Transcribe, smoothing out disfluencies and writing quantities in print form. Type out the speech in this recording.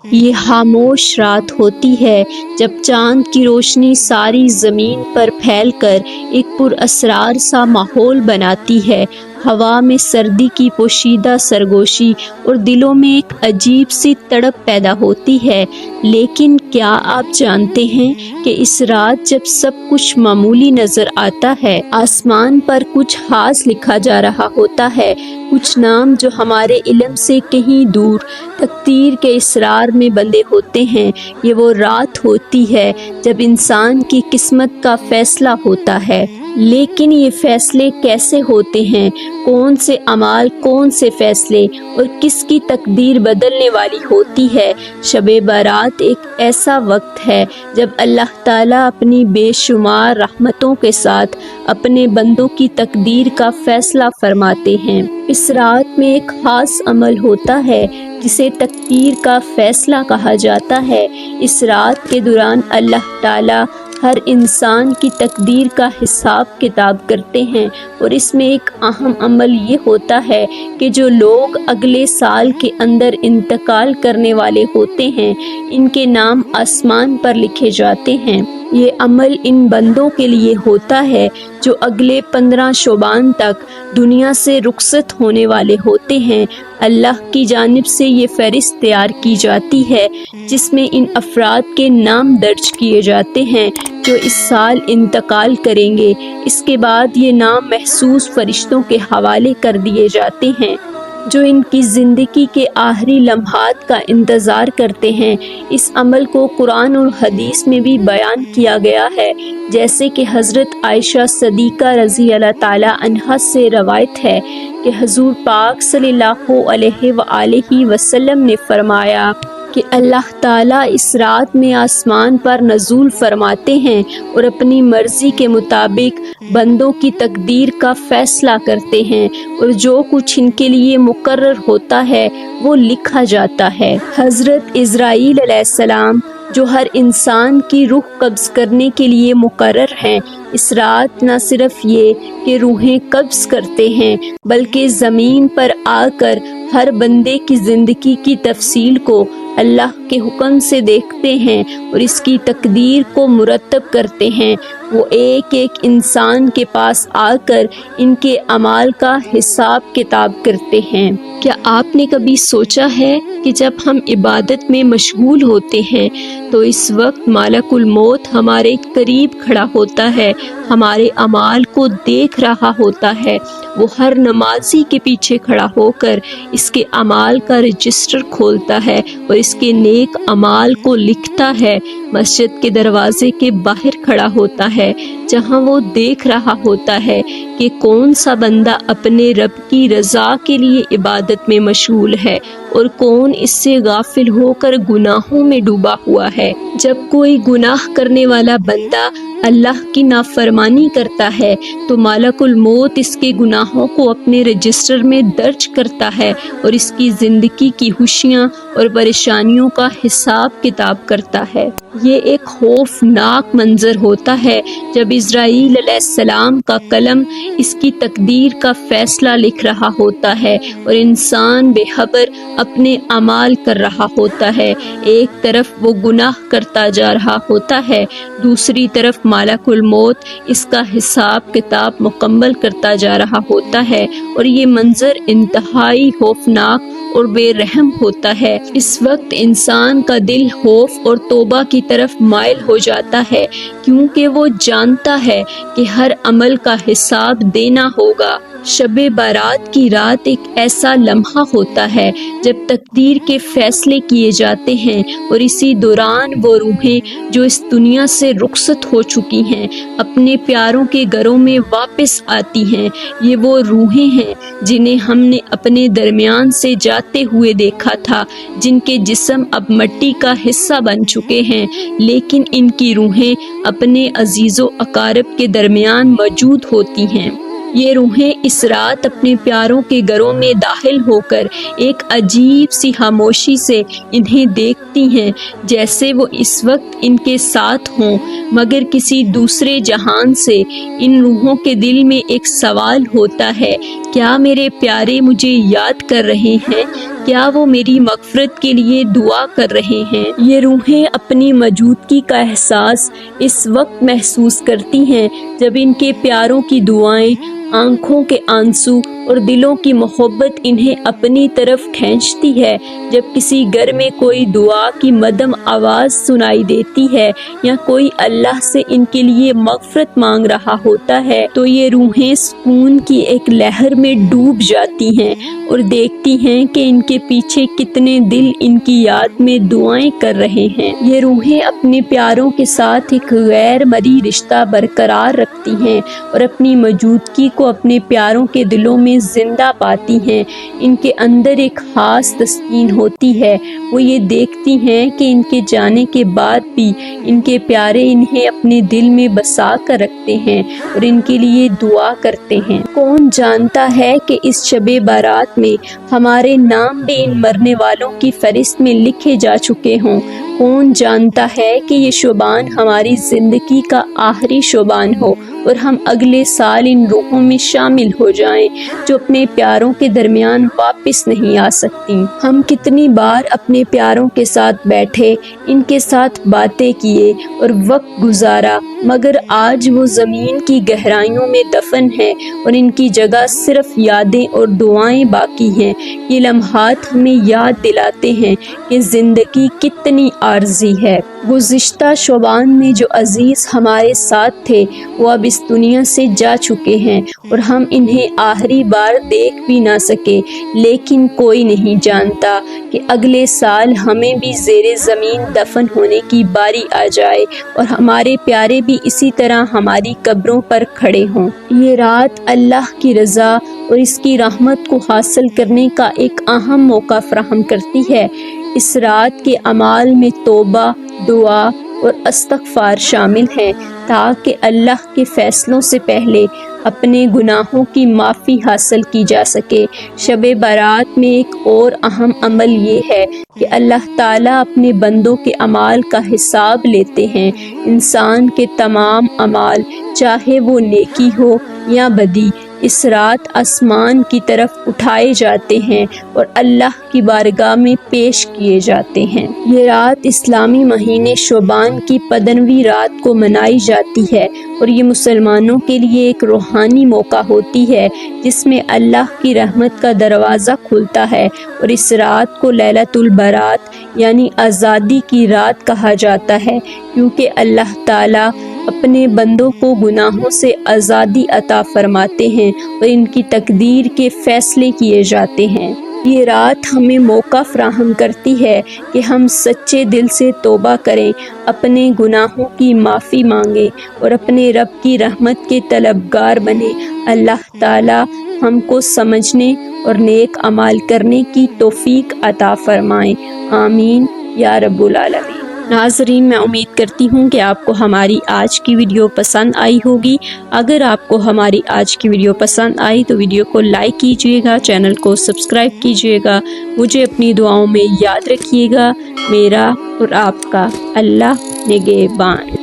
یہ خاموش رات ہوتی ہے جب چاند کی روشنی ساری زمین پر پھیل کر ایک پر اسرار سا ماحول بناتی ہے۔ ہوا میں سردی کی پوشیدہ سرگوشی اور دلوں میں ایک عجیب سی تڑپ پیدا ہوتی ہے۔ لیکن کیا آپ جانتے ہیں کہ اس رات جب سب کچھ معمولی نظر آتا ہے، آسمان پر کچھ خاص لکھا جا رہا ہوتا ہے، کچھ نام جو ہمارے علم سے کہیں دور تقدیر کے اسرار میں بندے ہوتے ہیں۔ یہ وہ رات ہوتی ہے جب انسان کی قسمت کا فیصلہ ہوتا ہے۔ لیکن یہ فیصلے کیسے ہوتے ہیں؟ کون سے اعمال، کون سے فیصلے اور کس کی تقدیر بدلنے والی ہوتی ہے؟ شب برات ایک ایسا وقت ہے جب اللہ تعالیٰ اپنی بے شمار رحمتوں کے ساتھ اپنے بندوں کی تقدیر کا فیصلہ فرماتے ہیں۔ اس رات میں ایک خاص عمل ہوتا ہے جسے تقدیر کا فیصلہ کہا جاتا ہے۔ اس رات کے دوران اللہ تعالیٰ ہر انسان کی تقدیر کا حساب کتاب کرتے ہیں، اور اس میں ایک اہم عمل یہ ہوتا ہے کہ جو لوگ اگلے سال کے اندر انتقال کرنے والے ہوتے ہیں، ان کے نام آسمان پر لکھے جاتے ہیں۔ یہ عمل ان بندوں کے لیے ہوتا ہے جو اگلے 15 شعبان تک دنیا سے رخصت ہونے والے ہوتے ہیں۔ اللہ کی جانب سے یہ فہرست تیار کی جاتی ہے جس میں ان افراد کے نام درج کیے جاتے ہیں جو اس سال انتقال کریں گے۔ اس کے بعد یہ نام مخصوص فرشتوں کے حوالے کر دیے جاتے ہیں جو ان کی زندگی کے آخری لمحات کا انتظار کرتے ہیں۔ اس عمل کو قرآن اور حدیث میں بھی بیان کیا گیا ہے، جیسے کہ حضرت عائشہ صدیقہ رضی اللہ تعالیٰ عنہا سے روایت ہے کہ حضور پاک صلی اللہ علیہ وآلہ وسلم نے فرمایا کہ اللہ تعالیٰ اس رات میں آسمان پر نزول فرماتے ہیں اور اپنی مرضی کے مطابق بندوں کی تقدیر کا فیصلہ کرتے ہیں، اور جو کچھ ان کے لیے مقرر ہوتا ہے وہ لکھا جاتا ہے۔ حضرت عزرائیل علیہ السلام جو ہر انسان کی روح قبض کرنے کے لیے مقرر ہیں، اس رات نہ صرف یہ کہ روحیں قبض کرتے ہیں بلکہ زمین پر آ کر ہر بندے کی زندگی کی تفصیل کو اللہ کے حکم سے دیکھتے ہیں اور اس کی تقدیر کو مرتب کرتے ہیں۔ وہ ایک ایک انسان کے پاس آ کر ان کے اعمال کا حساب کتاب کرتے ہیں۔ کیا آپ نے کبھی سوچا ہے کہ جب ہم عبادت میں مشغول ہوتے ہیں تو اس وقت ملک الموت ہمارے قریب کھڑا ہوتا ہے، ہمارے اعمال کو دیکھ رہا ہوتا ہے۔ وہ ہر نمازی کے پیچھے کھڑا ہو کر اس کے اعمال کا رجسٹر کھولتا ہے اور اس کے نیک اعمال کو لکھتا ہے۔ مسجد کے دروازے کے باہر کھڑا ہوتا ہے جہاں وہ دیکھ رہا ہوتا ہے کہ کون سا بندہ اپنے رب کی رضا کے لیے عبادت میں مشغول ہے اور کون اس سے غافل ہو کر گناہوں میں ڈوبا ہوا ہے۔ جب کوئی گناہ کرنے والا بندہ اللہ کی نافرمانی کرتا ہے تو ملک الموت اس کے گناہوں کو اپنے رجسٹر میں درج کرتا ہے اور اس کی زندگی کی خوشیاں اور پریشانیوں کا حساب کتاب کرتا ہے۔ یہ ایک خوفناک منظر ہوتا ہے جب عزرائیل علیہ السلام کا قلم اس کی تقدیر کا فیصلہ لکھ رہا ہوتا ہے اور انسان بے خبر اپنے اعمال کر رہا ہوتا ہے۔ ایک طرف وہ گناہ کرتا جا رہا ہوتا ہے، دوسری طرف ملک الموت اس کا حساب کتاب مکمل کرتا جا رہا ہوتا ہے، اور یہ منظر انتہائی خوفناک اور بے رحم ہوتا ہے۔ اس وقت انسان کا دل خوف اور توبہ کی طرف مائل ہو جاتا ہے، کیونکہ وہ جانتا ہے کہ ہر عمل کا حساب دینا ہوگا۔ شب برات کی رات ایک ایسا لمحہ ہوتا ہے جب تقدیر کے فیصلے کیے جاتے ہیں، اور اسی دوران وہ روحیں جو اس دنیا سے رخصت ہو چکی ہیں اپنے پیاروں کے گھروں میں واپس آتی ہیں۔ یہ وہ روحیں ہیں جنہیں ہم نے اپنے درمیان سے جاتے ہوئے دیکھا تھا، جن کے جسم اب مٹی کا حصہ بن چکے ہیں، لیکن ان کی روحیں اپنے عزیز و اقارب کے درمیان موجود ہوتی ہیں۔ یہ روحیں اس رات اپنے پیاروں کے گھروں میں داخل ہو کر ایک عجیب سی خاموشی سے انہیں دیکھتی ہیں، جیسے وہ اس وقت ان کے ساتھ ہوں، مگر کسی دوسرے جہان سے۔ ان روحوں کے دل میں ایک سوال ہوتا ہے، کیا میرے پیارے مجھے یاد کر رہے ہیں؟ کیا وہ میری مغفرت کے لیے دعا کر رہے ہیں؟ یہ روحیں اپنی موجودگی کا احساس اس وقت محسوس کرتی ہیں جب ان کے پیاروں کی دعائیں، آنکھوں کے آنسو اور دلوں کی محبت انہیں اپنی طرف کھینچتی ہے۔ جب کسی گھر میں کوئی دعا کی مدھم آواز سنائی دیتی ہے یا کوئی اللہ سے ان کے لیے مغفرت مانگ رہا ہوتا ہے تو یہ روحیں سکون کی ایک لہر میں ڈوب جاتی ہیں اور دیکھتی ہیں کہ ان کے پیچھے کتنے دل ان کی یاد میں دعائیں کر رہے ہیں۔ یہ روحیں اپنے پیاروں کے ساتھ ایک غیر مرئی رشتہ برقرار رکھتی ہیں اور اپنی موجودگی کو اپنے پیاروں کے دلوں میں زندہ پاتی ہیں۔ ان کے اندر ایک خاص تسکین ہوتی ہے۔ وہ یہ دیکھتی ہیں کہ ان کے جانے کے بعد بھی ان کے پیارے انہیں اپنے دل میں بسا کر رکھتے ہیں اور ان کے لیے دعا کرتے ہیں۔ کون جانتا ہے کہ اس شب بارات میں ہمارے نام بھی ان مرنے والوں کی فہرست میں لکھے جا چکے ہوں۔ کون جانتا ہے کہ یہ شبان ہماری زندگی کا آخری شبان ہو اور ہم اگلے سال ان روحوں میں شامل ہو جائیں جو اپنے پیاروں کے درمیان واپس نہیں آ سکتی۔ ہم کتنی بار اپنے پیاروں کے ساتھ بیٹھے، ان کے ساتھ باتیں کیے اور وقت گزارا، مگر آج وہ زمین کی گہرائیوں میں دفن ہیں اور ان کی جگہ صرف یادیں اور دعائیں باقی ہیں۔ یہ لمحات ہمیں یاد دلاتے ہیں کہ زندگی کتنی عارضی ہے۔ گزشتہ شبان میں جو عزیز ہمارے ساتھ تھے وہ اب اس دنیا سے جا چکے ہیں اور ہم انہیں آخری بار دیکھ بھی نہ سکے، لیکن کوئی نہیں جانتا کہ اگلے سال ہمیں بھی زیر زمین دفن ہونے کی باری آ جائے اور ہمارے پیارے بھی اسی طرح ہماری قبروں پر کھڑے ہوں۔ یہ رات اللہ کی رضا اور اس کی رحمت کو حاصل کرنے کا ایک اہم موقع فراہم کرتی ہے۔ اس رات کے اعمال میں توبہ، دعا اور استغفار شامل ہیں تاکہ اللہ کے فیصلوں سے پہلے اپنے گناہوں کی معافی حاصل کی جا سکے۔ شب بارات میں ایک اور اہم عمل یہ ہے کہ اللہ تعالیٰ اپنے بندوں کے اعمال کا حساب لیتے ہیں۔ انسان کے تمام اعمال، چاہے وہ نیکی ہو یا بدی، اس رات آسمان کی طرف اٹھائے جاتے ہیں اور اللہ کی بارگاہ میں پیش کیے جاتے ہیں۔ یہ رات اسلامی مہینے شعبان کی 15ویں رات کو منائی جاتی ہے اور یہ مسلمانوں کے لیے ایک روحانی موقع ہوتی ہے جس میں اللہ کی رحمت کا دروازہ کھلتا ہے، اور اس رات کو لیلۃ البرات یعنی آزادی کی رات کہا جاتا ہے، کیونکہ اللہ تعالیٰ اپنے بندوں کو گناہوں سے آزادی عطا فرماتے ہیں اور ان کی تقدیر کے فیصلے کیے جاتے ہیں۔ یہ رات ہمیں موقع فراہم کرتی ہے کہ ہم سچے دل سے توبہ کریں، اپنے گناہوں کی معافی مانگیں اور اپنے رب کی رحمت کے طلبگار بنیں۔ اللہ تعالی ہم کو سمجھنے اور نیک اعمال کرنے کی توفیق عطا فرمائیں۔ آمین یا رب العالمین۔ ناظرین، میں امید کرتی ہوں کہ آپ کو ہماری آج کی ویڈیو پسند آئی ہوگی۔ اگر آپ کو ہماری آج کی ویڈیو پسند آئی تو ویڈیو کو لائک کیجیے گا، چینل کو سبسکرائب کیجیے گا، مجھے اپنی دعاؤں میں یاد رکھیے گا۔ میرا اور آپ کا اللہ نگہبان۔